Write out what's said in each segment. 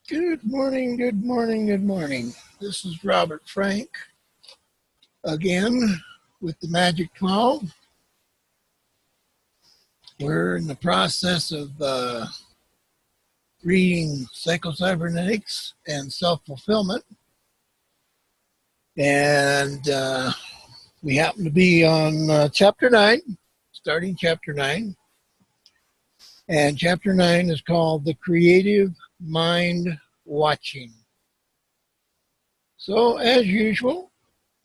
Good morning, good morning, good morning. This is Robert Frank again with the Magic12. We're in the process of reading Psycho-Cybernetics and Self-Fulfillment. And we happen to be on Chapter 9, starting Chapter 9. And Chapter 9 is called The Creative Mind Watching. So, as usual,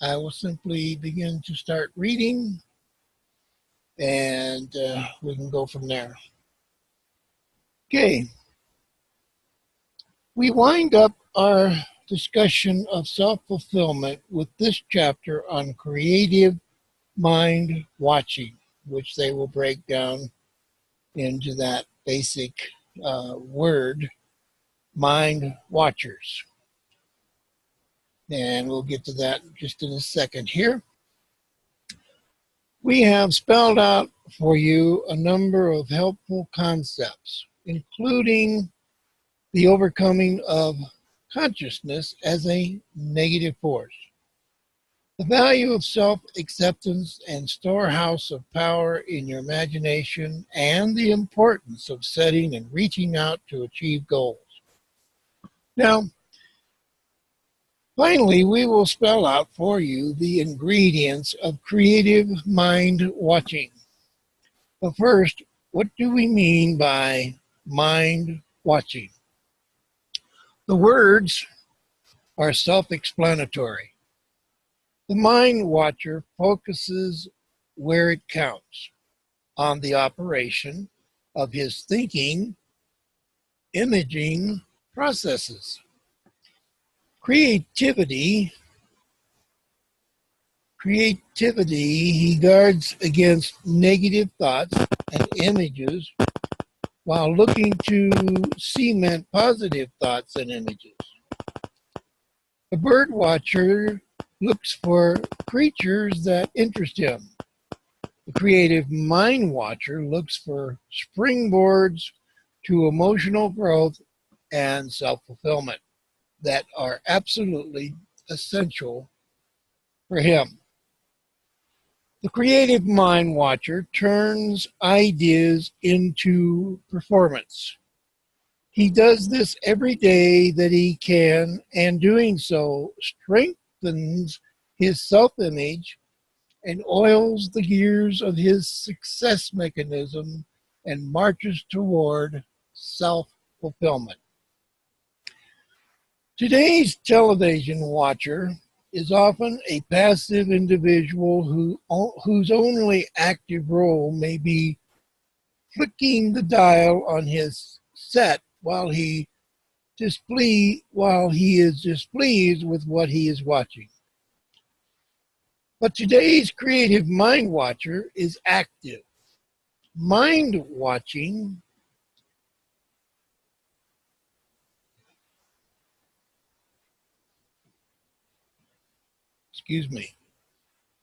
I will simply begin to start reading, and we can go from there. Okay. We wind up our discussion of self-fulfillment with this chapter on creative mind watching, which they will break down into that basic word, mind watchers. And we'll get to that just in a second here. We have spelled out for you a number of helpful concepts, including the overcoming of consciousness as a negative force, the value of self-acceptance and storehouse of power in your imagination, and the importance of setting and reaching out to achieve goals. Now, finally, we will spell out for you the ingredients of creative mind watching. But first, what do we mean by mind watching? The words are self-explanatory. The mind watcher focuses where it counts, on the operation of his thinking, imaging processes. Creativity he guards against negative thoughts and images while looking to cement positive thoughts and images. The bird watcher looks for creatures that interest him. The creative mind watcher looks for springboards to emotional growth and self-fulfillment that are absolutely essential for him. The creative mind watcher turns ideas into performance. He does this every day that he can, and doing so strengthens his self-image and oils the gears of his success mechanism and marches toward self-fulfillment. Today's television watcher is often a passive individual whose only active role may be flicking the dial on his set while he is displeased with what he is watching. But today's creative mind watcher is active. Mind watching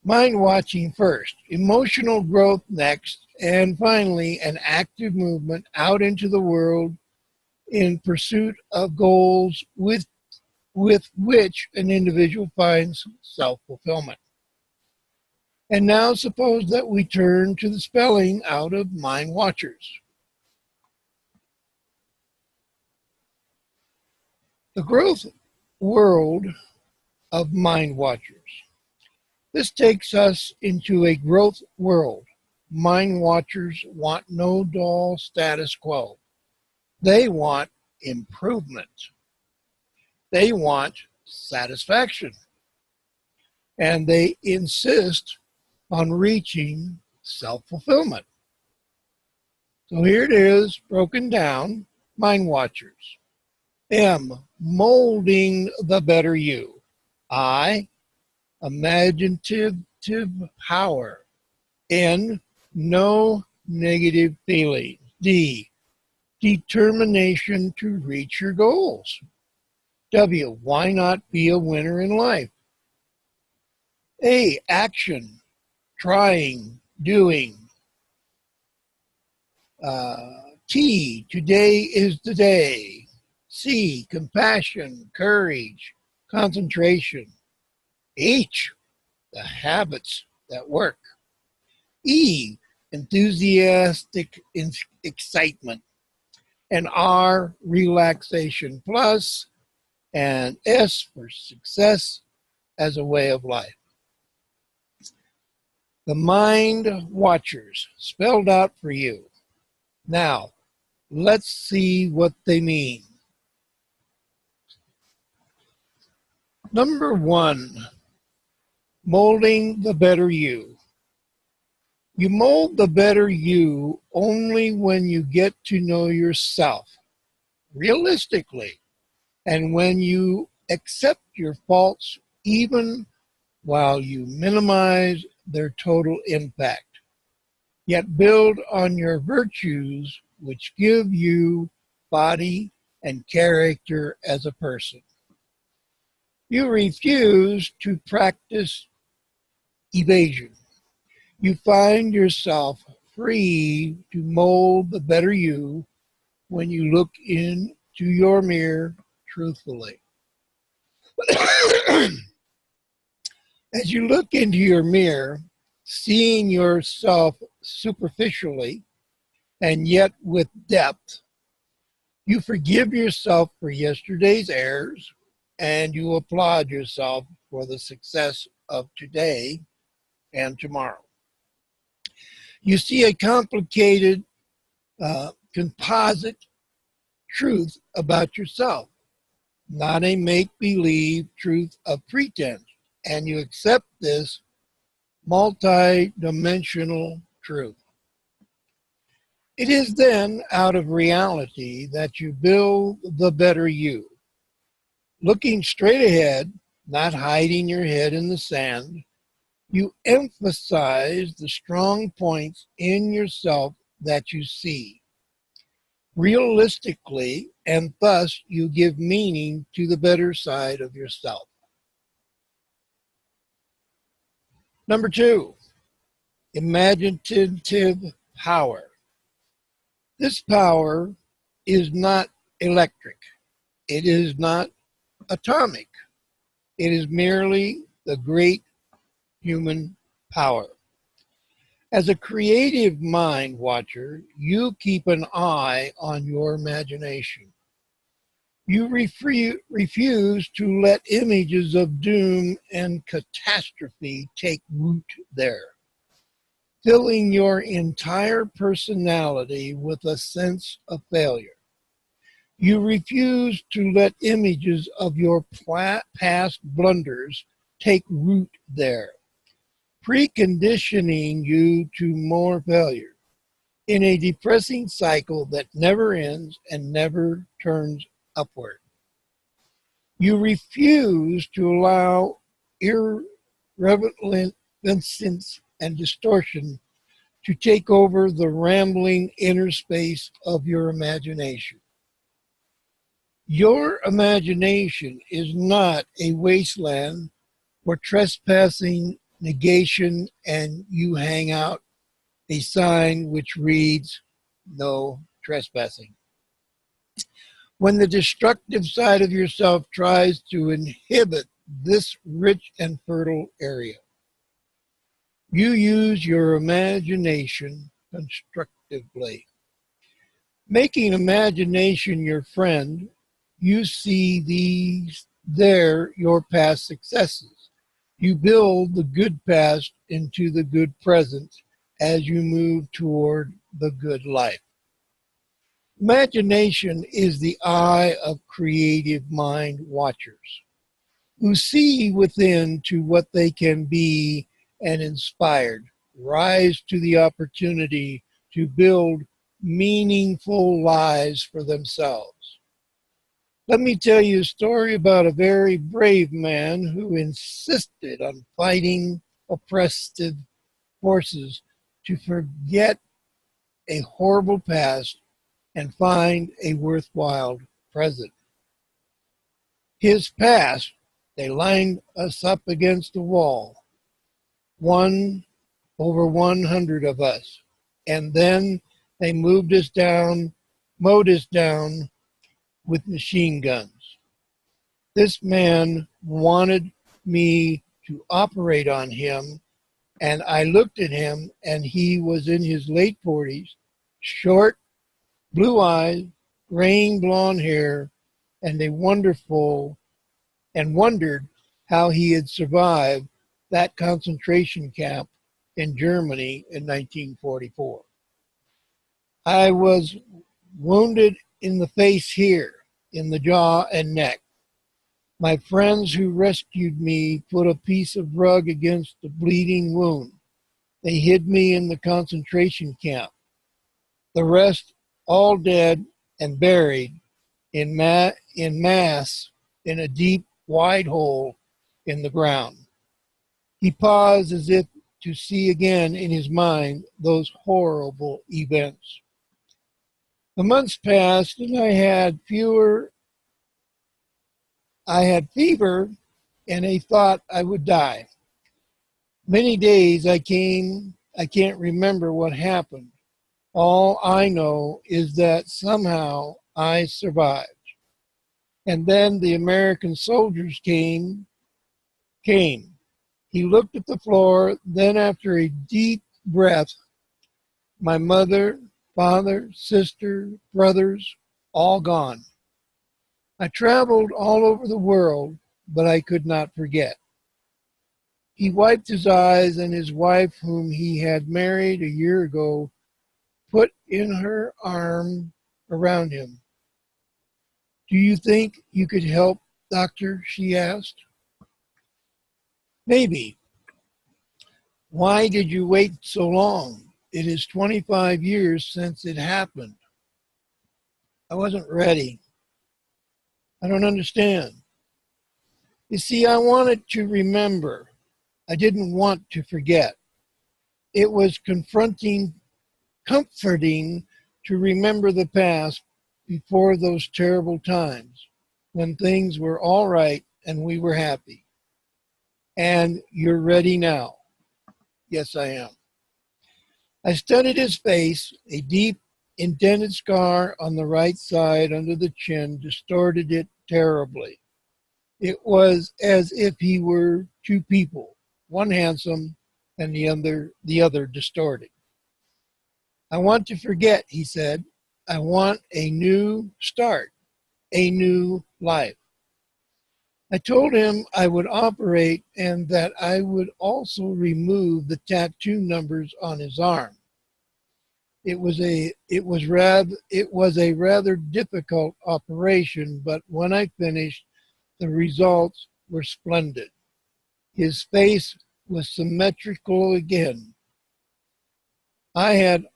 mind watching first, emotional growth next, and finally an active movement out into the world in pursuit of goals with which an individual finds self-fulfillment. And now suppose that we turn to the spelling out of mind watchers. The growth world of mind watchers. This takes us into a growth world. Mind watchers want no dull status quo. They want improvement. They want satisfaction. And they insist on reaching self-fulfillment. So here it is, broken down, mind watchers. M, molding the better you. I, imaginative power. N, no negative feelings. D, determination to reach your goals. W, why not be a winner in life? A, action, trying, doing. T, today is the day. C, compassion, courage, concentration. H, the habits that work. E, enthusiastic excitement. And R, relaxation plus. And S for success as a way of life. The Mind Watchers, spelled out for you. Now, let's see what they mean. Number 1, molding the better you. You mold the better you only when you get to know yourself realistically and when you accept your faults even while you minimize their total impact, yet build on your virtues which give you body and character as a person. You refuse to practice evasion. You find yourself free to mold the better you when you look into your mirror truthfully. As you look into your mirror, seeing yourself superficially and yet with depth, you forgive yourself for yesterday's errors and you applaud yourself for the success of today and tomorrow. You see a complicated, composite truth about yourself, not a make-believe truth of pretense, and you accept this multi-dimensional truth. It is then out of reality that you build the better you, looking straight ahead, not hiding your head in the sand. You emphasize the strong points in yourself that you see realistically, and thus you give meaning to the better side of yourself. Number 2, imaginative power. This power is not electric. It is not atomic. It is merely the great human power. As a creative mind watcher, you keep an eye on your imagination. You refuse to let images of doom and catastrophe take root there, filling your entire personality with a sense of failure. You refuse to let images of your past blunders take root there, preconditioning you to more failure in a depressing cycle that never ends and never turns upward. You refuse to allow irreverence and distortion to take over the rambling inner space of your imagination. Your imagination is not a wasteland where trespassing, negation, and you hang out a sign which reads, "No trespassing." When the destructive side of yourself tries to inhibit this rich and fertile area, you use your imagination constructively. Making imagination your friend, you see your past successes. You build the good past into the good present as you move toward the good life. Imagination is the eye of creative mind watchers who see within to what they can be and inspired, rise to the opportunity to build meaningful lives for themselves. Let me tell you a story about a very brave man who insisted on fighting oppressive forces to forget a horrible past and find a worthwhile present. His past, they lined us up against the wall, over 100 of us, and then they mowed us down with machine guns. This man wanted me to operate on him, and I looked at him, and he was in his late 40s, short, blue eyes, graying blonde hair, and wondered how he had survived that concentration camp in Germany in 1944. I was wounded in the face here, in the jaw and neck. My friends who rescued me put a piece of rug against the bleeding wound. They hid me in the concentration camp. The rest all dead and buried in mass in a deep, wide hole in the ground. He paused as if to see again in his mind those horrible events. The months passed and I had fever and I thought I would die. Many days I can't remember what happened. All I know is that somehow I survived. And then the American soldiers came. He looked at the floor, then after a deep breath, my mother, father, sister, brothers, all gone. I traveled all over the world, but I could not forget. He wiped his eyes, and his wife, whom he had married a year ago, put in her arm around him. "Do you think you could help, doctor?" she asked. "Maybe." "Why did you wait so long? It is 25 years since it happened." "I wasn't ready." "I don't understand." "You see, I wanted to remember. I didn't want to forget. It was comforting to remember the past before those terrible times when things were all right and we were happy." "And you're ready now?" "Yes, I am." I studied his face. A deep, indented scar on the right side under the chin distorted it terribly. It was as if he were two people, one handsome and the other distorted. "I want to forget," he said. "I want a new start, a new life." I told him I would operate and that I would also remove the tattoo numbers on his arm. It was a rather difficult operation, but when I finished, the results were splendid. His face was symmetrical again. I had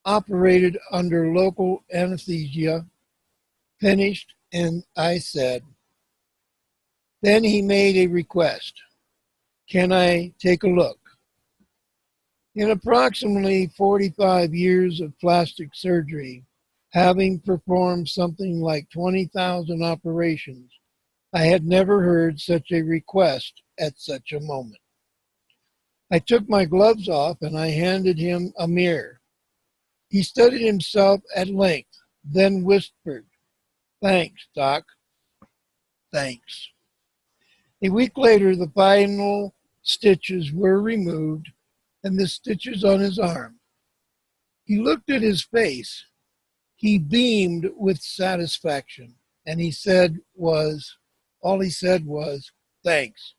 operated under local anesthesia, finished, and I said, then he made a request. "Can I take a look?" In approximately 45 years of plastic surgery, having performed something like 20,000 operations, I had never heard such a request at such a moment. I took my gloves off and I handed him a mirror. He studied himself at length, then whispered, "Thanks, Doc. Thanks." A week later, the final stitches were removed and the stitches on his arm. He looked at his face. He beamed with satisfaction, and all he said was, "Thanks."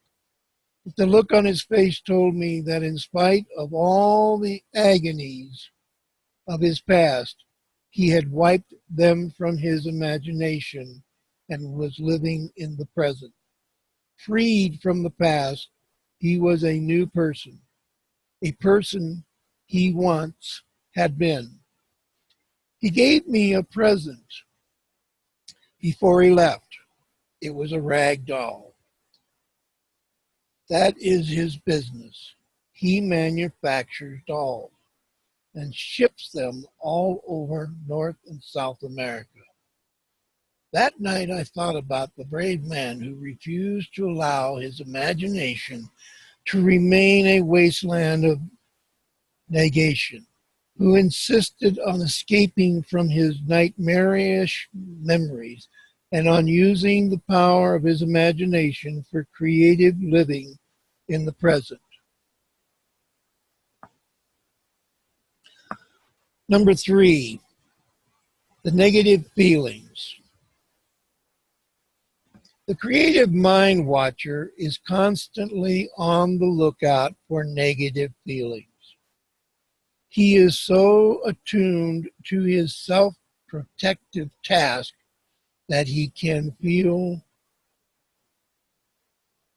But the look on his face told me that in spite of all the agonies of his past, he had wiped them from his imagination and was living in the present. Freed from the past, he was a new person, a person he once had been. He gave me a present before he left. It was a rag doll. That is his business. He manufactures dolls and ships them all over North and South America. That night I thought about the brave man who refused to allow his imagination to remain a wasteland of negation. who insisted on escaping from his nightmarish memories and on using the power of his imagination for creative living in the present. Number 3, the negative feelings. The creative mind watcher is constantly on the lookout for negative feelings. He is so attuned to his self-protective task that he can feel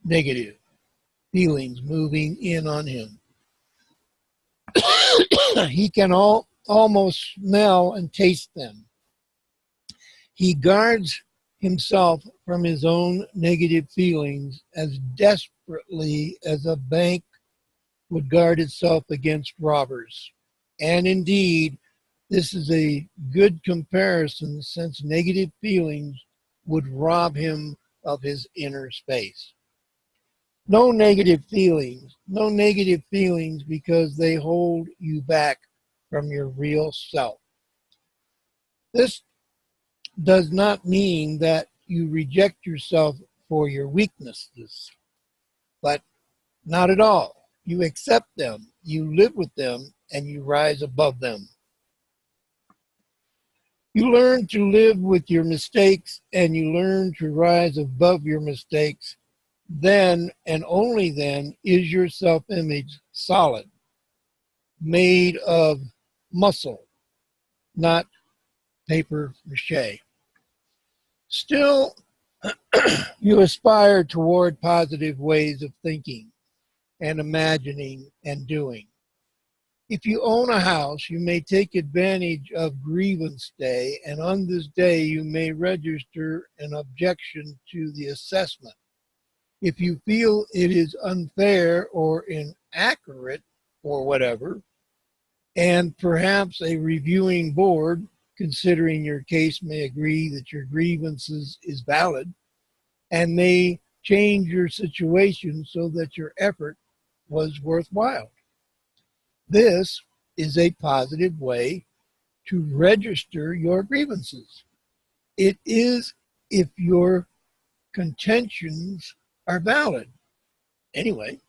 negative feelings moving in on him. He can almost smell and taste them. He guards himself from his own negative feelings as desperately as a bank would guard itself against robbers. And indeed, this is a good comparison since negative feelings would rob him of his inner space. No negative feelings because they hold you back from your real self. This does not mean that you reject yourself for your weaknesses, but not at all. You accept them, you live with them, and you rise above them. You learn to live with your mistakes and you learn to rise above your mistakes. Then and only then is your self-image solid, made of muscle, not paper mache. Still, you aspire toward positive ways of thinking and imagining and doing. If you own a house, you may take advantage of grievance day, and on this day you may register an objection to the assessment. If you feel it is unfair or inaccurate or whatever, and perhaps a reviewing board, considering your case, may agree that your grievances is valid and may change your situation so that your effort was worthwhile. This is a positive way to register your grievances. It is if your contentions are valid. Anyway,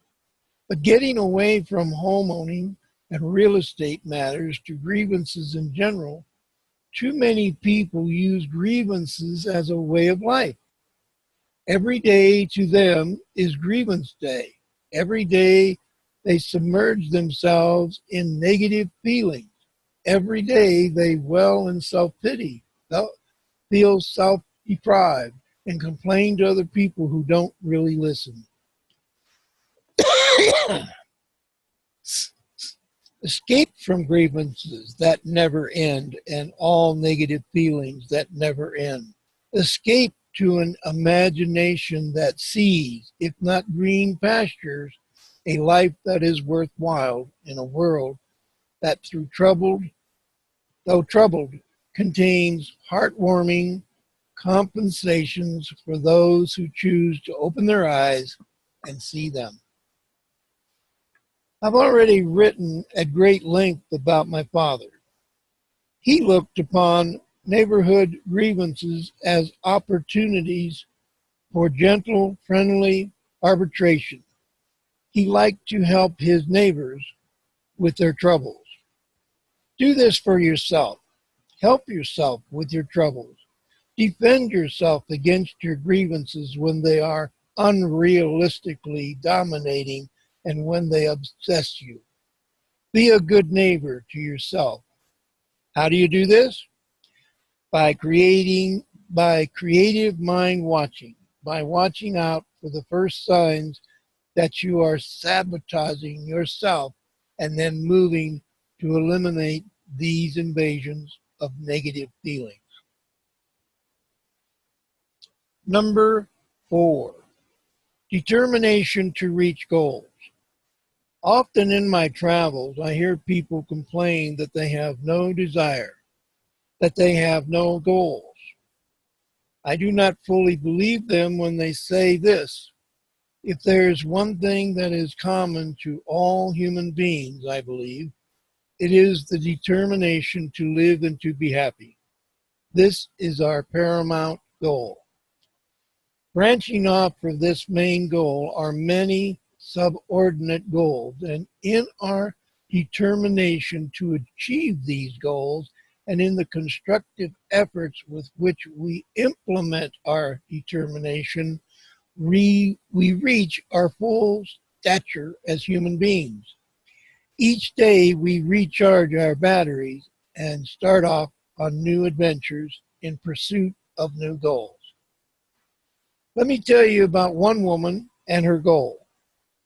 but getting away from homeowning and real estate matters to grievances in general, too many people use grievances as a way of life. Every day to them is grievance day. Every day they submerge themselves in negative feelings. Every day they dwell in self-pity, feel self-deprived, and complain to other people who don't really listen. Escape from grievances that never end and all negative feelings that never end. Escape to an imagination that sees, if not green pastures, a life that is worthwhile in a world that though troubled, contains heartwarming compensations for those who choose to open their eyes and see them. I've already written at great length about my father. He looked upon neighborhood grievances as opportunities for gentle, friendly arbitration. He liked to help his neighbors with their troubles. Do this for yourself. Help yourself with your troubles. Defend yourself against your grievances when they are unrealistically dominating and when they obsess you. Be a good neighbor to yourself. How do you do this? By creative mind watching, by watching out for the first signs that you are sabotaging yourself and then moving to eliminate these invasions of negative feelings. Number 4, determination to reach goals. Often in my travels, I hear people complain that they have no desire, that they have no goals. I do not fully believe them when they say this. If there is one thing that is common to all human beings, I believe, It is the determination to live and to be happy. This is our paramount goal. Branching off from this main goal are many subordinate goals, and in our determination to achieve these goals and in the constructive efforts with which we implement our determination, we reach our full stature as human beings. Each day we recharge our batteries and start off on new adventures in pursuit of new goals. Let me tell you about one woman and her goal.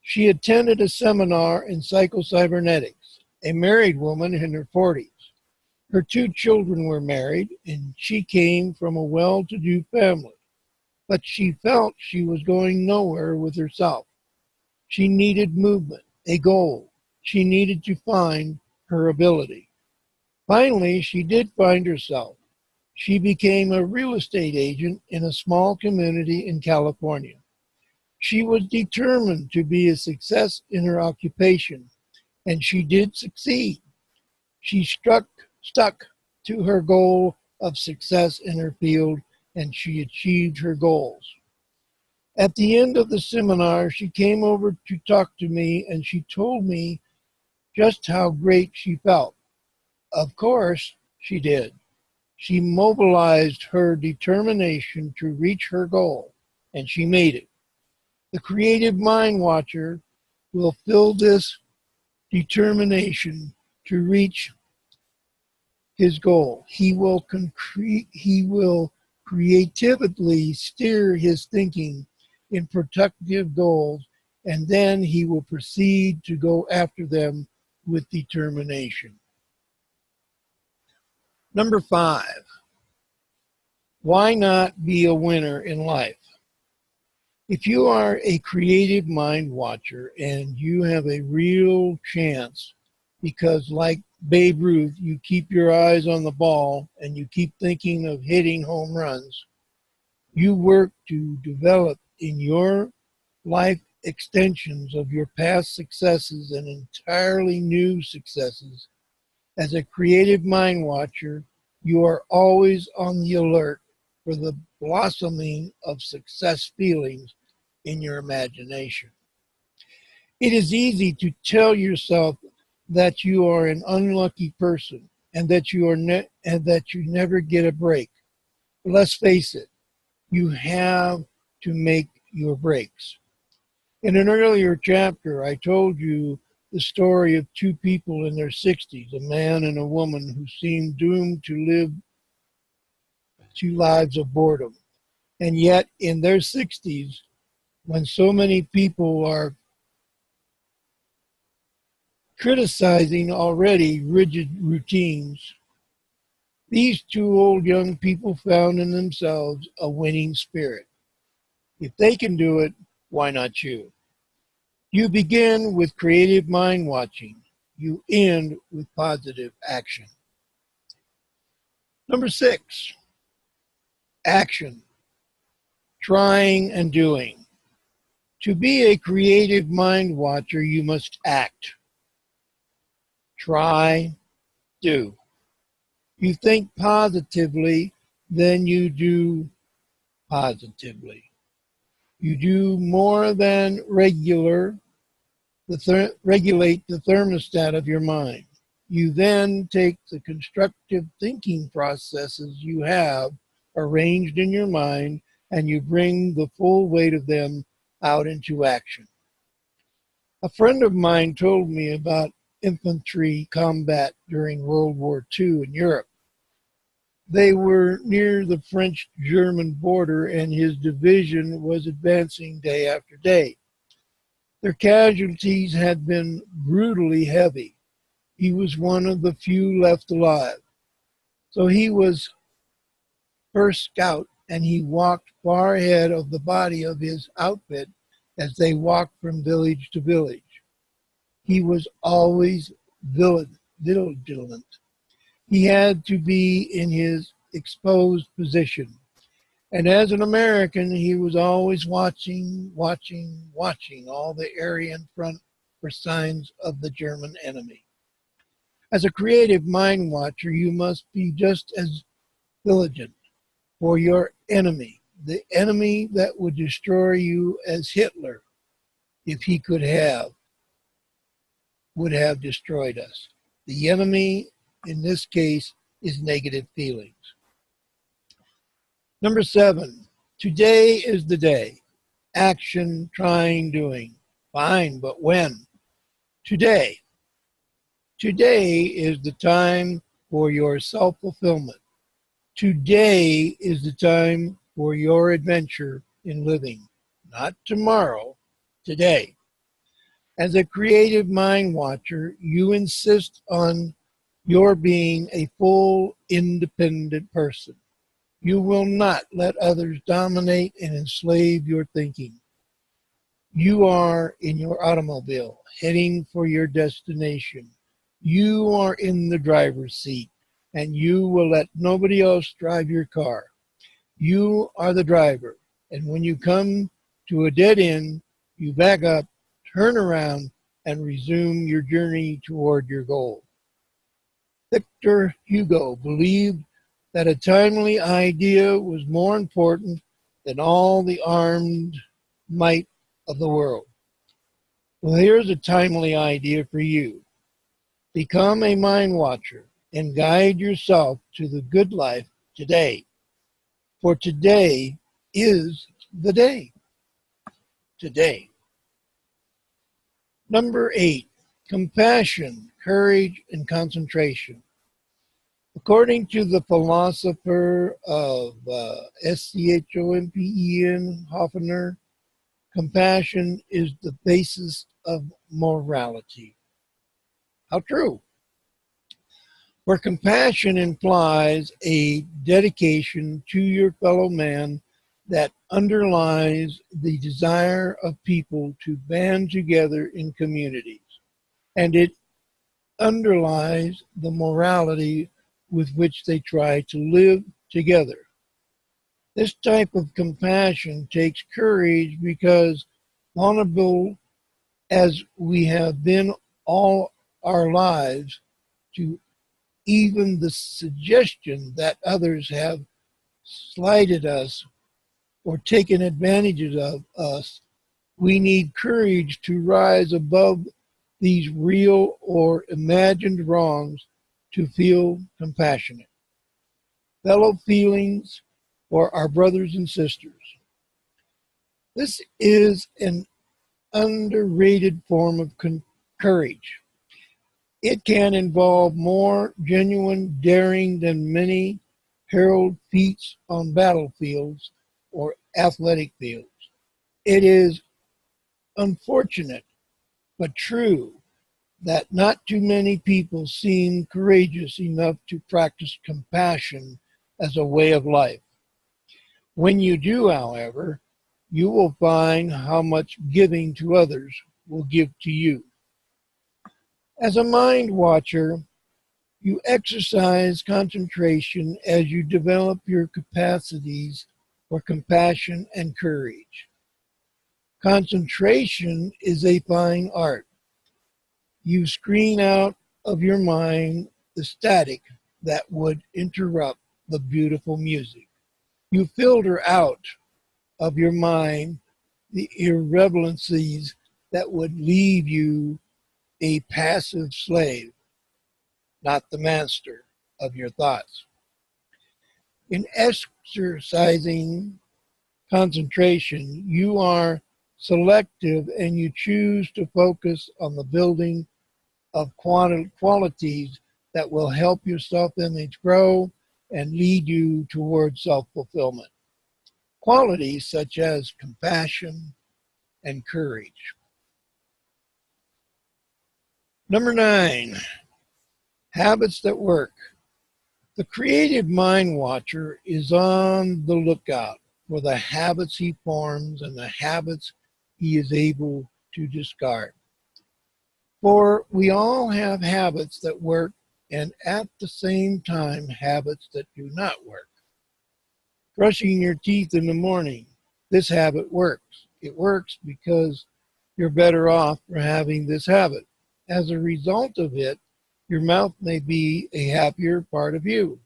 She attended a seminar in psychocybernetics, a married woman in her 40s. Her 2 children were married, and she came from a well-to-do family. But she felt she was going nowhere with herself. She needed movement, a goal. She needed to find her ability. Finally, she did find herself. She became a real estate agent in a small community in California. She was determined to be a success in her occupation, and she did succeed. She stuck to her goal of success in her field, and she achieved her goals. At the end of the seminar, she came over to talk to me, and she told me just how great she felt. Of course, she did. She mobilized her determination to reach her goal, and she made it. The creative mind watcher will fill this determination to reach his goal. He will creatively steer his thinking in productive goals, and then he will proceed to go after them with determination. Number 5, why not be a winner in life? If you are a creative mind watcher and you have a real chance, because like Babe Ruth, you keep your eyes on the ball and you keep thinking of hitting home runs, you work to develop in your life extensions of your past successes and entirely new successes. As a creative mind watcher, you are always on the alert for the blossoming of success feelings in your imagination. It is easy to tell yourself that you are an unlucky person and that you never get a break. But let's face it, you have to make your breaks. In an earlier chapter, I told you the story of 2 people in their 60s, a man and a woman who seemed doomed to live 2 lives of boredom. And yet, in their 60s, when so many people are criticizing already rigid routines, these 2 old young people found in themselves a winning spirit. If they can do it, why not you? You begin with creative mind watching. You end with positive action. Number 6, action. Trying and doing. To be a creative mind watcher, you must act. Try, do. You think positively, then you do positively. You do more than regulate the thermostat of your mind. You then take the constructive thinking processes you have arranged in your mind and you bring the full weight of them out into action. A friend of mine told me about infantry combat during World War II in Europe. They were near the French-German border and his division was advancing day after day. Their casualties had been brutally heavy. He was one of the few left alive. So he was first scout and he walked far ahead of the body of his outfit as they walked from village to village. He was always vigilant. He had to be in his exposed position. And as an American, he was always watching all the area in front for signs of the German enemy. As a creative mind watcher, you must be just as vigilant for your enemy, the enemy that would destroy you as Hitler, if he could have, would have destroyed us. The enemy in this case is negative feelings. Number 7, today is the day. Action, trying, doing. Fine, but when? Today. Today is the time for your self-fulfillment. Today is the time for your adventure in living. Not tomorrow, today. As a creative mind watcher, you insist on your being a full, independent person. You will not let others dominate and enslave your thinking. You are in your automobile, heading for your destination. You are in the driver's seat, and you will let nobody else drive your car. You are the driver, and when you come to a dead end, you back up, turn around, and resume your journey toward your goal. Victor Hugo believed that a timely idea was more important than all the armed might of the world. Well, here's a timely idea for you. Become a mind watcher and guide yourself to the good life today. For today is the day. Today. Number 8, compassion, courage, and concentration. According to the philosopher of Schompen, Hoffner, compassion is the basis of morality. How true. Where compassion implies a dedication to your fellow man that underlies the desire of people to band together in communities, and it underlies the morality with which they try to live together. This type of compassion takes courage because, vulnerable as we have been all our lives to even the suggestion that others have slighted us or taken advantage of us, we need courage to rise above these real or imagined wrongs to feel compassionate. Fellow feelings for our brothers and sisters. This is an underrated form of courage. It can involve more genuine daring than many heralded feats on battlefields or athletic fields. It is unfortunate but true that not too many people seem courageous enough to practice compassion as a way of life. When you do, however, you will find how much giving to others will give to you. As a mind watcher, you exercise concentration as you develop your capacities for compassion and courage. Concentration is a fine art. You screen out of your mind the static that would interrupt the beautiful music. You filter out of your mind the irrelevancies that would leave you a passive slave, not the master of your thoughts. In exercising concentration, you are selective and you choose to focus on the building of qualities that will help your self-image grow and lead you towards self-fulfillment. Qualities such as compassion and courage. Number 9, habits that work. The creative mind watcher is on the lookout for the habits he forms and the habits he is able to discard. For we all have habits that work and at the same time habits that do not work. Brushing your teeth in the morning, this habit works. It works because you're better off for having this habit. As a result of it, Your mouth may be a happier part of you,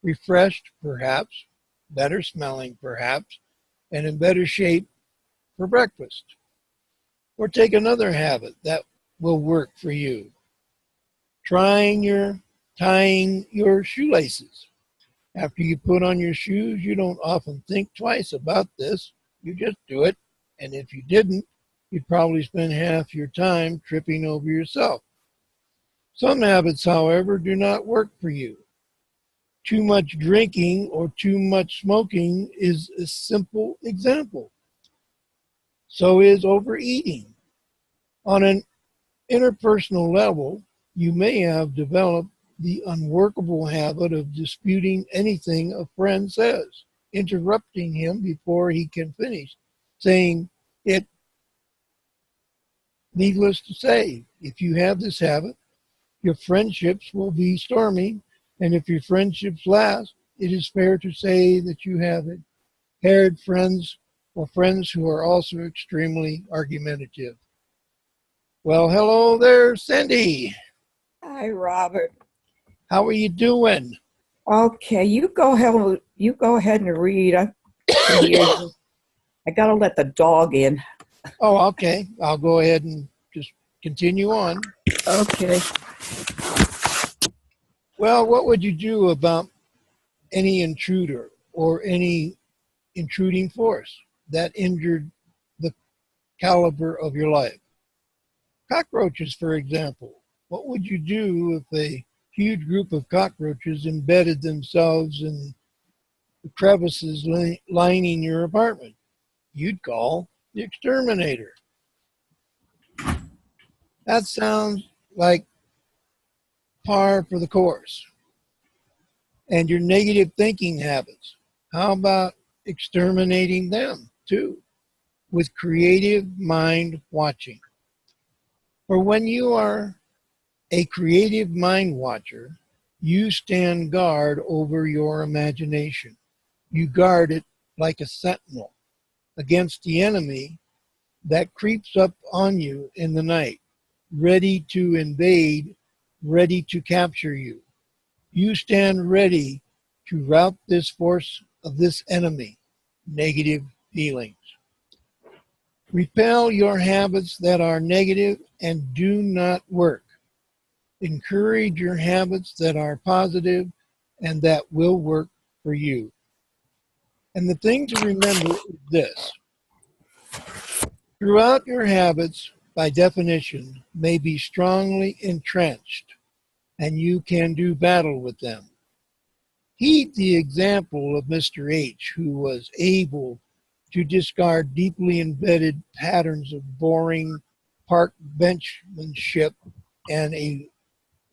refreshed perhaps, better smelling perhaps, and in better shape for breakfast. Or take another habit that will work for you. Tying your shoelaces. After you put on your shoes, you don't often think twice about this. You just do it. And if you didn't, you'd probably spend half your time tripping over yourself. Some habits, however, do not work for you. Too much drinking or too much smoking is a simple example. So is overeating. On an interpersonal level, you may have developed the unworkable habit of disputing anything a friend says, interrupting him before he can finish, saying it. Needless to say, if you have this habit, your friendships will be stormy, and if your friendships last, it is fair to say that you have paired friends or friends who are also extremely argumentative. Well, hello there, Cindy. Hi, Robert. How are you doing? Okay, you go ahead. You go ahead and read. I can hear you. I gotta let the dog in. Oh, okay. I'll go ahead and just continue on. Okay. Well, what would you do about any intruder or any intruding force that injured the caliber of your life? Cockroaches, for example. What would you do if a huge group of cockroaches embedded themselves in the crevices lining your apartment? You'd call the exterminator. That sounds like par for the course. And your negative thinking habits. How about exterminating them too with creative mind watching? For when you are a creative mind watcher, you stand guard over your imagination. You guard it like a sentinel against the enemy that creeps up on you in the night, ready to invade, ready to capture you. You stand ready to rout this force of this enemy, negative feelings. Repel your habits that are negative and do not work. Encourage your habits that are positive and that will work for you. And the thing to remember is this. Throughout your habits, by definition, may be strongly entrenched, and you can do battle with them. Heed the example of Mr. H, who was able to discard deeply embedded patterns of boring park benchmanship and a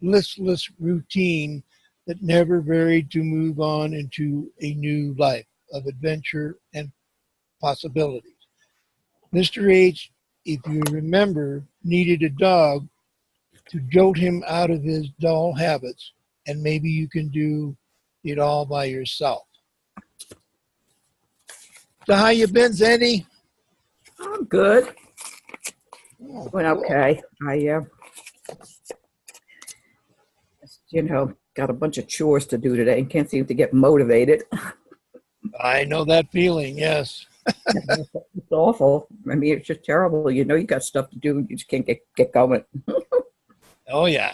listless routine that never varied to move on into a new life of adventure and possibilities. Mr. H, if you remember, needed a dog to jolt him out of his dull habits, and maybe you can do it all by yourself. So how you been, Sandy? I'm good. Oh, Doing okay. I got a bunch of chores to do today and can't seem to get motivated. I know that feeling, yes. It's awful. I mean, it's just terrible. You know, you got stuff to do, you just can't get going. Oh, yeah.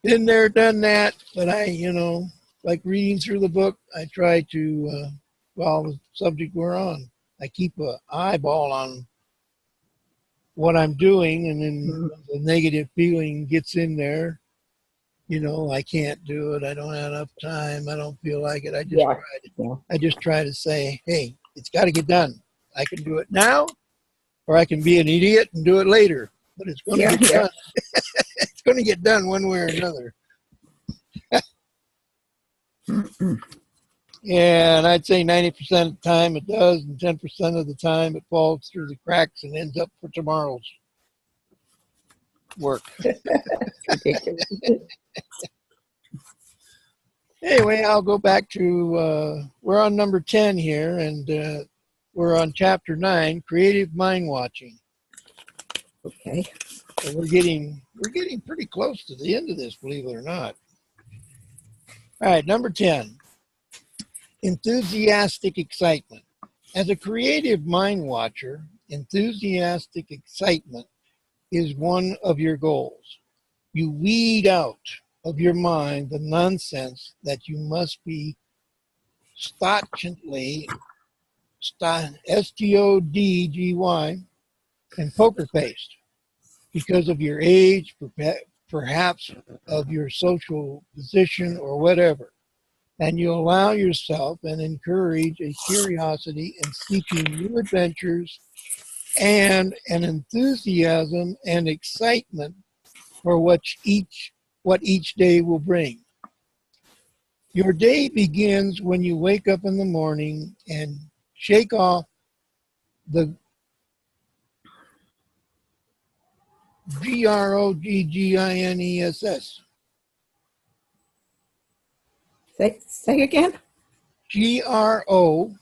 Been there, done that, but like reading through the book, I try to, the subject we're on, I keep an eyeball on what I'm doing, and then the negative feeling gets in there. I can't do it. I don't have enough time. I don't feel like it. I just try to say, hey, it's got to get done. I can do it now, or I can be an idiot and do it later. But it's going to get done. It's going to get done one way or another. And I'd say 90% of the time it does, and 10% of the time it falls through the cracks and ends up for tomorrow's work. Ridiculous. Anyway, I'll go back to, we're on number 10 here, and we're on chapter 9, Creative Mind Watching. Okay. So we're getting pretty close to the end of this, believe it or not. All right, number 10, enthusiastic excitement. As a creative mind watcher, enthusiastic excitement is one of your goals. You weed out of your mind the nonsense that you must be stodgy, S-T-O-D-G-Y, and poker faced because of your age, perhaps of your social position or whatever. And you allow yourself and encourage a curiosity in seeking new adventures and an enthusiasm and excitement for what each day will bring. Your day begins when you wake up in the morning and shake off the GROGGINESS. Say again. GROGGINESS.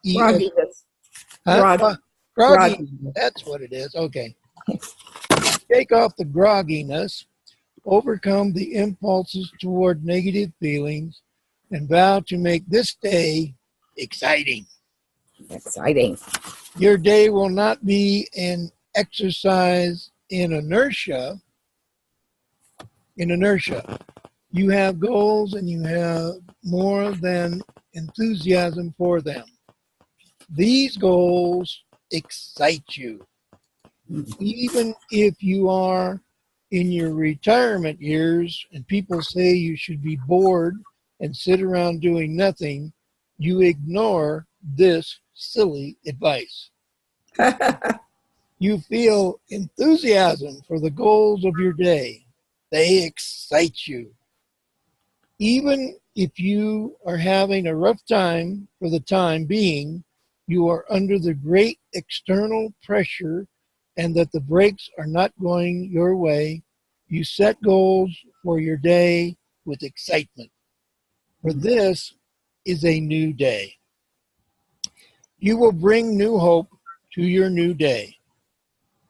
Grogginess. Huh? Groggy. Grogginess. That's what it is. Okay. Shake off the grogginess, overcome the impulses toward negative feelings, and vow to make this day exciting. Exciting. Your day will not be an exercise in inertia. You have goals and you have more than enthusiasm for them. These goals excite you. Even if you are in your retirement years and people say you should be bored and sit around doing nothing, you ignore this silly advice. You feel enthusiasm for the goals of your day. They excite you. Even if you are having a rough time for the time being, you are under the great external pressure and that the breaks are not going your way. You set goals for your day with excitement. For this is a new day. You will bring new hope to your new day.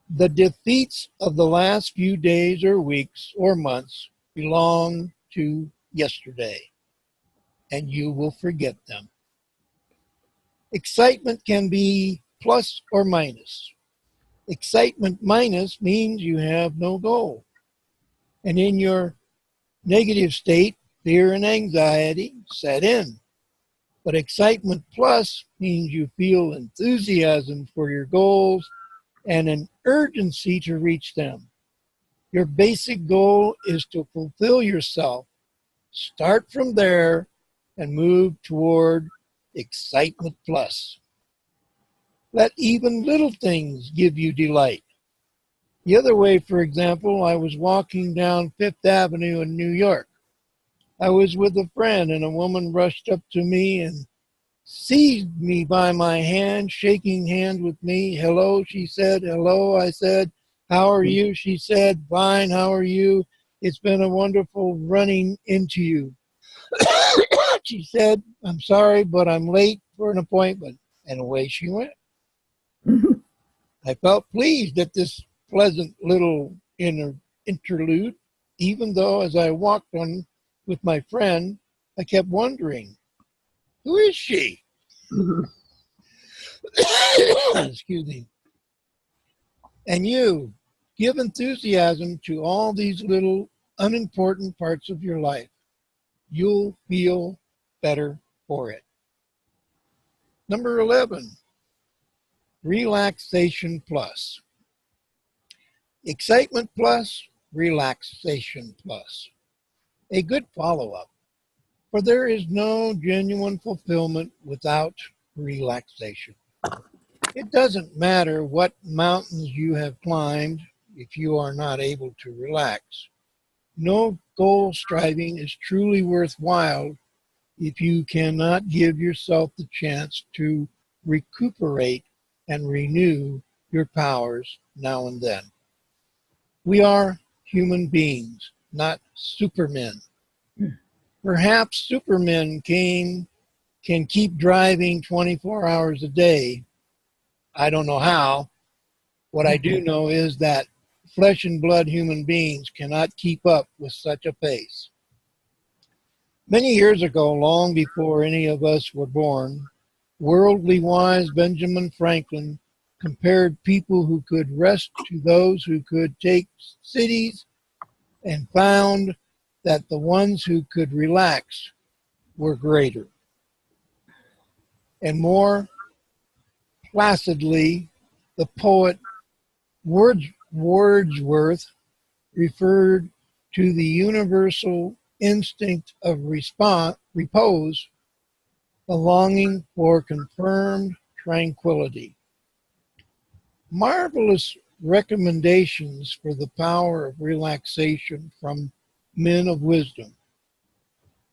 The defeats of the last few days or weeks or months belong to yesterday, and you will forget them. Excitement can be plus or minus. Excitement minus means you have no goal. And in your negative state, fear and anxiety set in. But excitement plus means you feel enthusiasm for your goals and an urgency to reach them. Your basic goal is to fulfill yourself. Start from there and move toward excitement plus. Let even little things give you delight. The other way, for example, I was walking down Fifth Avenue in New York. I was with a friend and a woman rushed up to me and seized me by my hand, shaking hands with me. Hello, she said. Hello, I said. How are you? She said. Fine, how are you? It's been a wonderful running into you. She said, I'm sorry, but I'm late for an appointment. And away she went. I felt pleased at this pleasant little interlude, even though as I walked on with my friend, I kept wondering, who is she? Excuse me. And you give enthusiasm to all these little unimportant parts of your life. You'll feel better for it. Number 11, relaxation plus. Excitement plus, relaxation plus. A good follow-up. For there is no genuine fulfillment without relaxation. It doesn't matter what mountains you have climbed if you are not able to relax. No goal striving is truly worthwhile if you cannot give yourself the chance to recuperate and renew your powers now and then. We are human beings, not supermen. Perhaps supermen can keep driving 24 hours a day. I don't know how, What I do know is that flesh and blood human beings cannot keep up with such a pace. Many years ago, long before any of us were born, worldly wise Benjamin Franklin compared people who could rest to those who could take cities, and found that the ones who could relax were greater. And more placidly, the poet Wordsworth referred to the universal instinct of repose, the longing for confirmed tranquility. Marvelous recommendations for the power of relaxation from men of wisdom.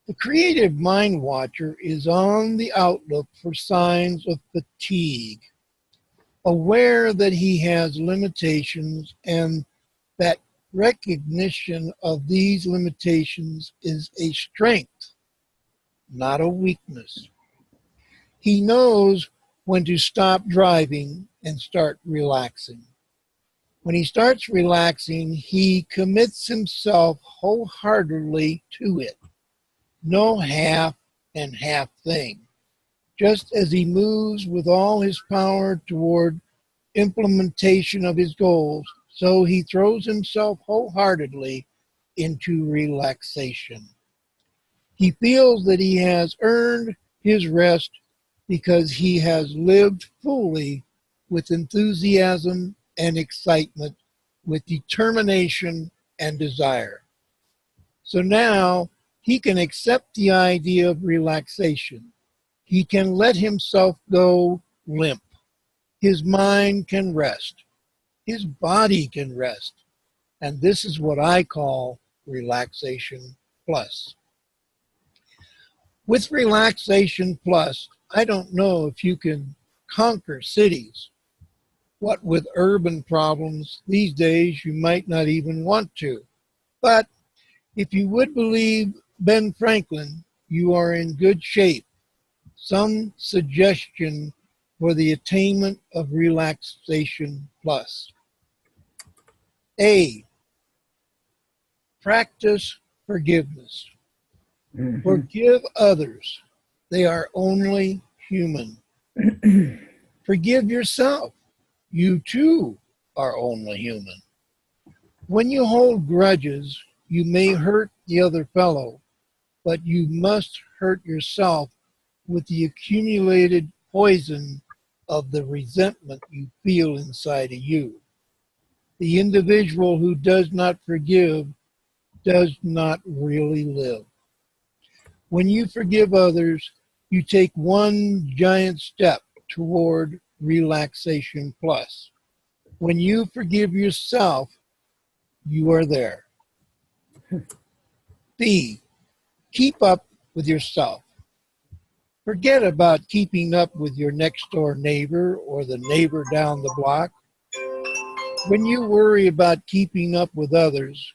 The creative mind watcher is on the outlook for signs of fatigue, aware that he has limitations and that recognition of these limitations is a strength, not a weakness. He knows when to stop driving and start relaxing. When he starts relaxing, he commits himself wholeheartedly to it. No half and half thing. Just as he moves with all his power toward implementation of his goals, so he throws himself wholeheartedly into relaxation. He feels that he has earned his rest because he has lived fully with enthusiasm and excitement, with determination and desire. So now he can accept the idea of relaxation. He can let himself go limp. His mind can rest. His body can rest. And this is what I call relaxation plus. With relaxation plus, I don't know if you can conquer cities. What with urban problems these days, you might not even want to. But if you would believe Ben Franklin, you are in good shape. Some suggestion for the attainment of relaxation plus. A, practice forgiveness. Mhm. Forgive others. They are only human. Forgive yourself. You too are only human. When you hold grudges, you may hurt the other fellow, but you must hurt yourself with the accumulated poison of the resentment you feel inside of you. The individual who does not forgive does not really live. When you forgive others, you take one giant step toward relaxation plus. When you forgive yourself, you are there. B, keep up with yourself. Forget about keeping up with your next door neighbor or the neighbor down the block. When you worry about keeping up with others,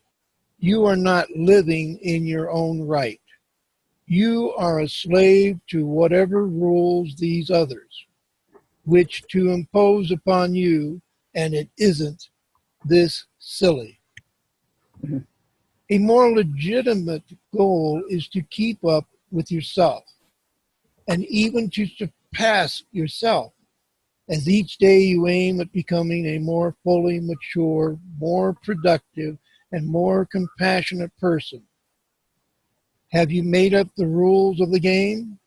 you are not living in your own right. You are a slave to whatever rules these others, which to impose upon you, and it isn't this silly. Mhm. A more legitimate goal is to keep up with yourself and even to surpass yourself as each day you aim at becoming a more fully mature, more productive, and more compassionate person. Have you made up the rules of the game?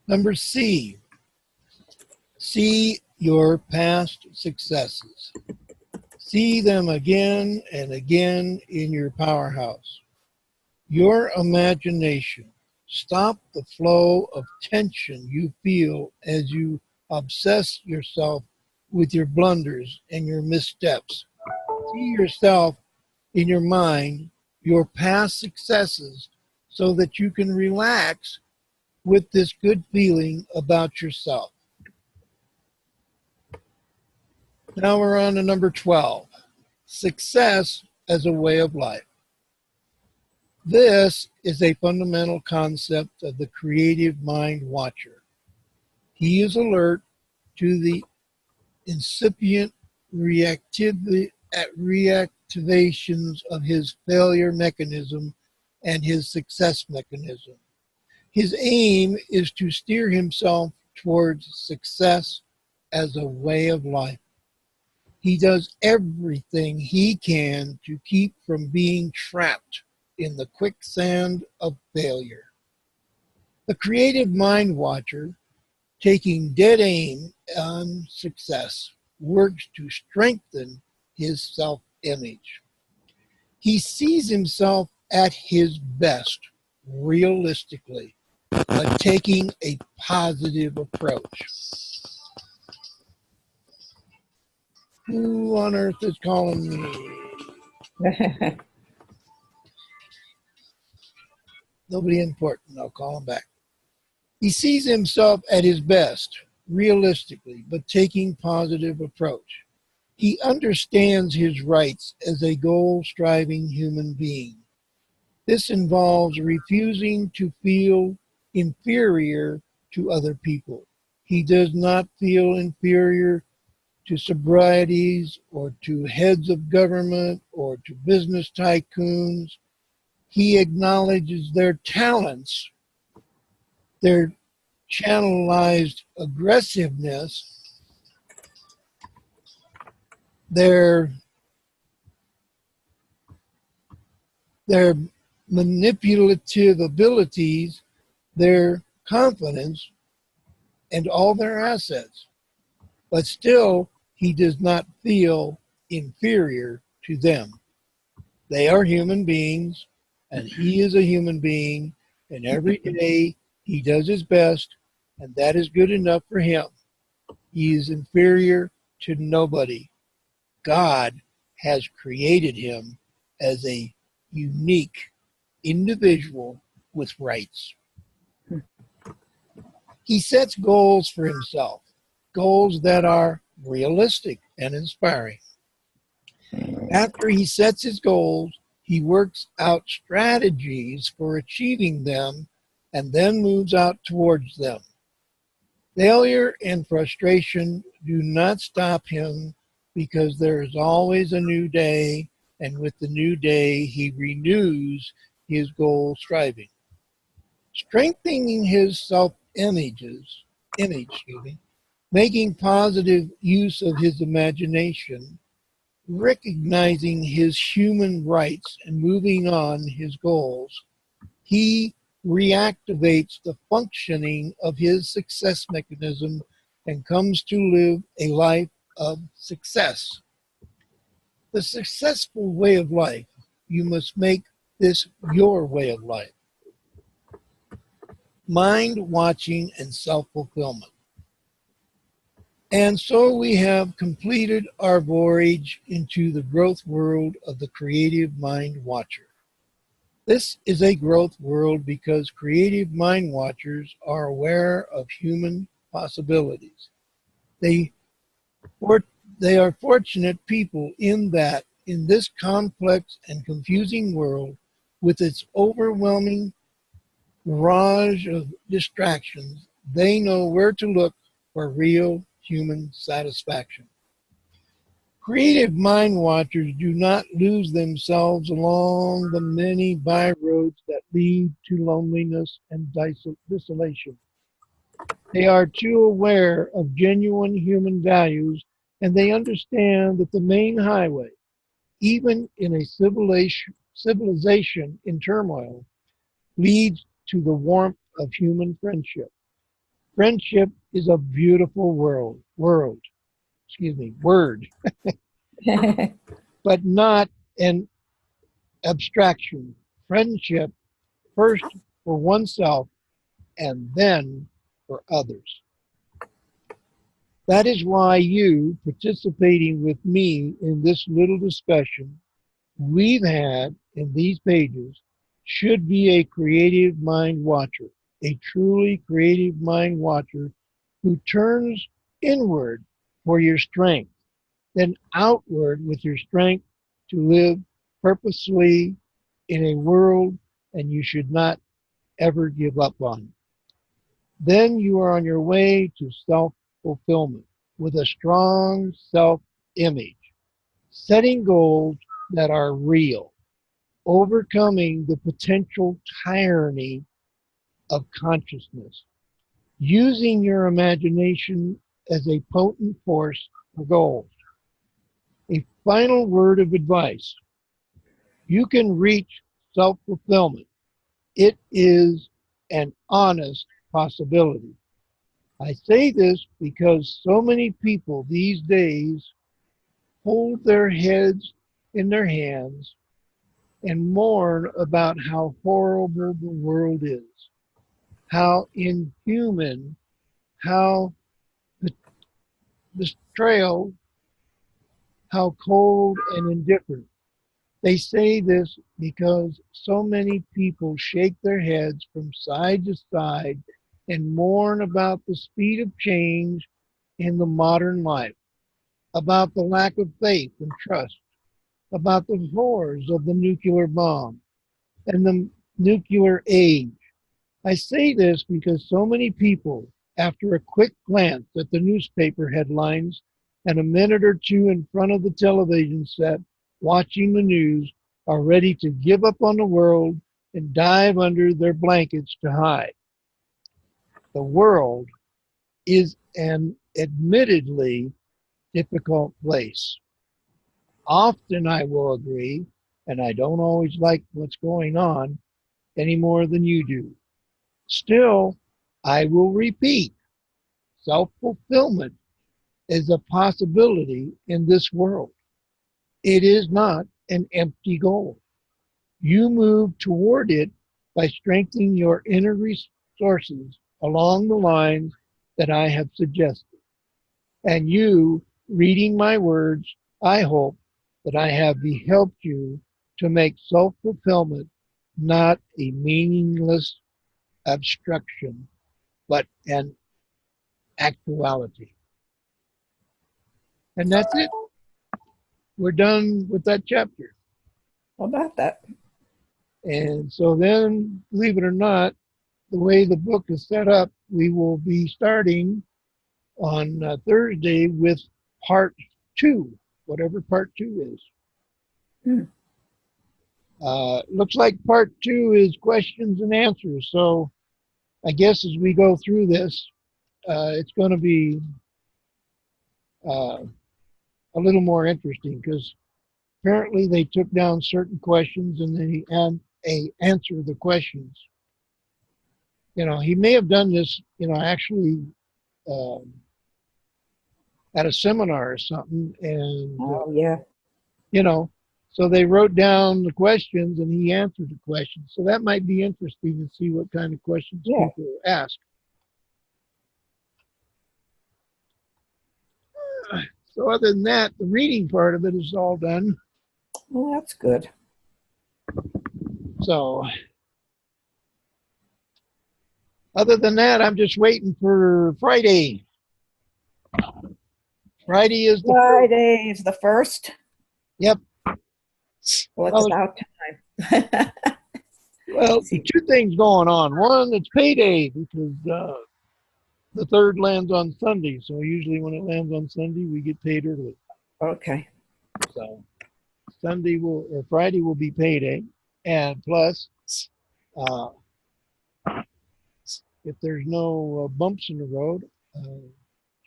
Number C, see your past successes. See them again and again in your powerhouse. Your imagination. Stop the flow of tension you feel as you obsess yourself with your blunders and your missteps. See yourself in your mind, your past successes, so that you can relax with this good feeling about yourself. Now we're on to number 12, success as a way of life. This is a fundamental concept of the creative mind watcher. He is alert to the incipient reactivations of his failure mechanism and his success mechanism. His aim is to steer himself towards success as a way of life. He does everything he can to keep from being trapped in the quicksand of failure. The creative mind watcher, taking dead aim on success, works to strengthen his self-image. He sees himself at his best, realistically, but taking a positive approach. Who on earth is calling me? Nobody important. I'll call him back. He sees himself at his best, realistically, but taking positive approach. He understands his rights as a goal-striving human being. This involves refusing to feel inferior to other people. He does not feel inferior to sobrieties or to heads of government or to business tycoons. He acknowledges their talents, their channelized aggressiveness, their manipulative abilities, their confidence, and all their assets. But still, he does not feel inferior to them. They are human beings, and he is a human being, and every day he does his best, and that is good enough for him. He is inferior to nobody. God has created him as a unique individual with rights. He sets goals for himself, goals that are realistic and inspiring. After he sets his goals, he works out strategies for achieving them and then moves out towards them. Failure and frustration do not stop him because there is always a new day, and with the new day, he renews his goal striving. Strengthening his self-image, making positive use of his imagination, recognizing his human rights and moving on his goals, he reactivates the functioning of his success mechanism and comes to live a life of success. The successful way of life, you must make this your way of life. Mind watching and self-fulfillment. And so we have completed our voyage into the growth world of the creative mind watcher. This is a growth world because creative mind watchers are aware of human possibilities. They are fortunate people in that in this complex and confusing world, with its overwhelming barrage of distractions, they know where to look for real human satisfaction. Creative mind watchers do not lose themselves along the many byroads that lead to loneliness and desolation. They are too aware of genuine human values, and they understand that the main highway, even in a civilization in turmoil, leads to the warmth of human friendship. Friendship is a beautiful word, but not an abstraction. Friendship first for oneself and then for others. That is why you participating with me in this little discussion we've had in these pages should be a creative mind watcher, a truly creative mind watcher who turns inward for your strength, then outward with your strength to live purposely in a world and you should not ever give up on. Then you are on your way to self-fulfillment. with a strong self-image, setting goals that are real, overcoming the potential tyranny of consciousness, using your imagination as a potent force for goals. A final word of advice. You can reach self-fulfillment. It is an honest possibility. I say this because so many people these days hold their heads in their hands and mourn about how horrible the world is, how inhuman, how betrayal, how cold and indifferent. They say this because so many people shake their heads from side to side and mourn about the speed of change in the modern life, about the lack of faith and trust, about the horrors of the nuclear bomb and the nuclear age. I say this because so many people, after a quick glance at the newspaper headlines and a minute or two in front of the television set watching the news, are ready to give up on the world and dive under their blankets to hide. The world is an admittedly difficult place. Often I will agree, and I don't always like what's going on any more than you do. Still, I will repeat, self-fulfillment is a possibility in this world. It is not an empty goal. You move toward it by strengthening your inner resources along the lines that I have suggested. And you, reading my words, I hope that I have helped you to make self-fulfillment not a meaningless abstraction, but an actuality. And that's it. We're done with that chapter. How about that? And so then, believe it or not, the way the book is set up, we will be starting on Thursday with part 2, whatever part 2 is. Hmm. Looks like part 2 is questions and answers. So I guess as we go through this, it's going to be a little more interesting because apparently they took down certain questions and they answer the questions. You know, he may have done this, actually at a seminar or something. And, Oh, yeah. So they wrote down the questions and he answered the questions. So that might be interesting to see what kind of questions people ask. So other than that, the reading part of it is all done. Well, that's good. So other than that, I'm just waiting for Friday. Friday is the first. Yep. Well, it's about time. Well, two things going on. One, it's payday because the third lands on Sunday. So usually when it lands on Sunday, we get paid early. Okay. So Friday will be payday. And plus, if there's no bumps in the road,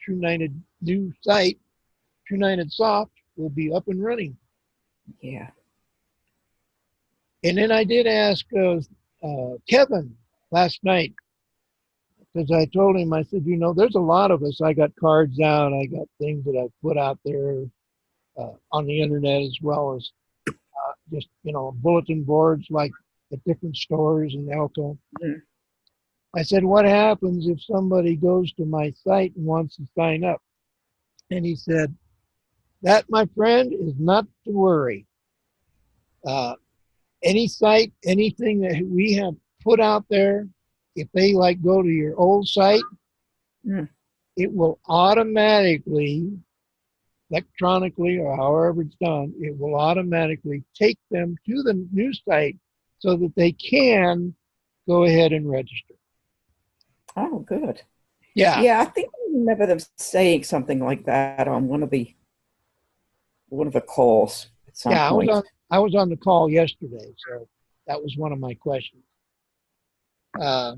True Nighted new site, True Nighted Soft, will be up and running. Yeah. And then I did ask Kevin last night, because I told him, I said, there's a lot of us. I got cards out. I got things that I've put out there on the internet, as well as just, bulletin boards like at different stores in Elko. Mm-hmm. I said, what happens if somebody goes to my site and wants to sign up? And he said, that, my friend, is not to worry. Any site, anything that we have put out there, if they go to your old site, it will automatically, electronically or however it's done, it will automatically take them to the new site so that they can go ahead and register. Oh, good. Yeah. Yeah, I think remember them saying something like that on one of the calls at some Yeah, point. I was on the call yesterday, so that was one of my questions. Uh,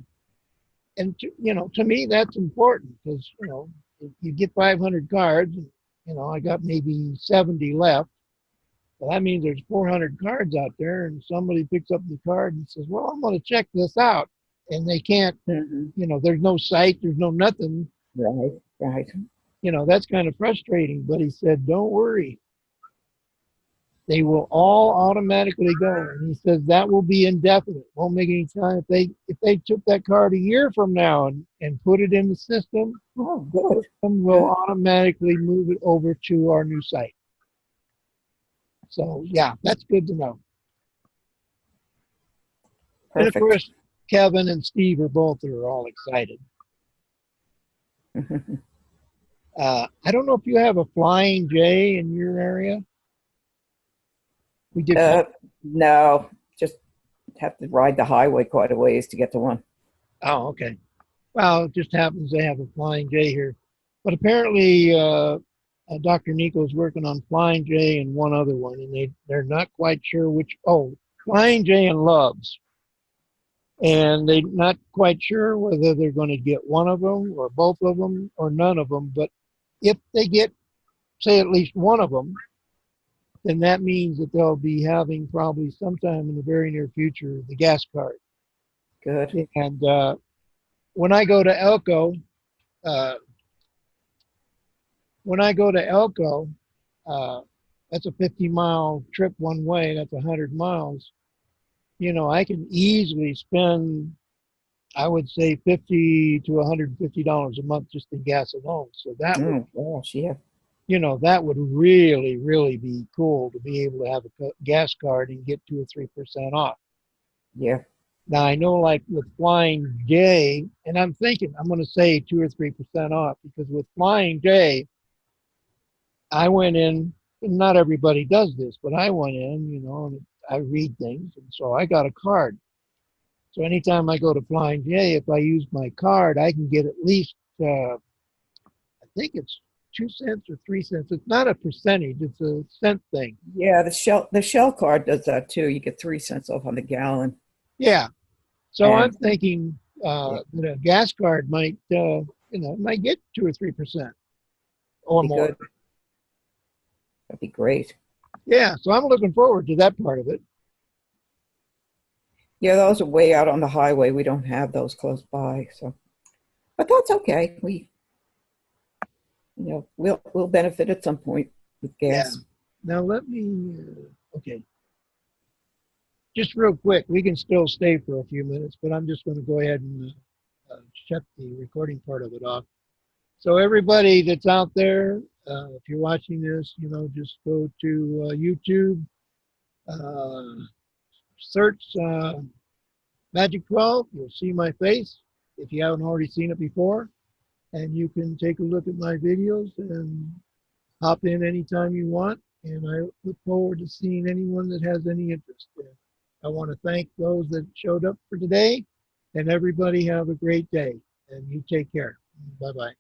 and to me, that's important because if you get 500 cards. I got maybe 70 left. Well, that means there's 400 cards out there, and somebody picks up the card and says, "Well, I'm going to check this out," and they can't. Hmm. There's no site, there's no nothing. Right, right. That's kind of frustrating. But he said, "Don't worry, they will all automatically go." And he says that will be indefinite. Won't make any time if they took that card a year from now and put it in the system, Oh, the good, system will good, automatically move it over to our new site. So yeah, that's good to know. And of perfect. course, Kevin and Steve are all excited. I don't know if you have a Flying J in your area. We did. Uh, no, just have to ride the highway quite a ways to get to one. Oh, okay. Well, it just happens they have a Flying J here. But apparently, Dr. Nico's working on Flying J and one other one, and they're not quite sure which. Oh, Flying J and Loves. And they're not quite sure whether they're going to get one of them or both of them or none of them. But if they get, say, at least one of them, then that means that they'll be having probably sometime in the very near future the gas card. Good. And when I go to Elko, uh, when I go to Elko, uh, that's a 50-mile trip one way. That's 100 miles. I can easily spend, I would say, $50 to $150 a month just in gas alone. So that would, Oh gosh, yeah, that would really, really be cool to be able to have a gas card and get 2 or 3% off. yeah. Now I know, like with Flying J, and I'm thinking I'm going to say 2 or 3% off because with Flying J, I went in. And not everybody does this, but I went in, and I read things, and so I got a card. So anytime I go to Flying J, if I use my card, I can get at least, I think it's 2 cents or 3 cents. It's not a percentage; it's a cent thing. Yeah, the Shell card does that too. You get 3 cents off on the gallon, Yeah. So I'm and thinking yeah, that a gas card might get 2 or 3% or be more. good. That'd be great. Yeah. So I'm looking forward to that part of it. Yeah, those are way out on the highway. We don't have those close by, so but that's okay. We'll benefit at some point with Yeah. gas. Now let me. Okay. Just real quick, we can still stay for a few minutes, but I'm just going to go ahead and shut the recording part of it off. So everybody that's out there, if you're watching this, just go to YouTube, uh, search Magic12. You'll see my face if you haven't already seen it before, and you can take a look at my videos and hop in anytime you want. And I look forward to seeing anyone that has any interest in. I want to thank those that showed up for today, and everybody have a great day. And you take care. Bye-bye.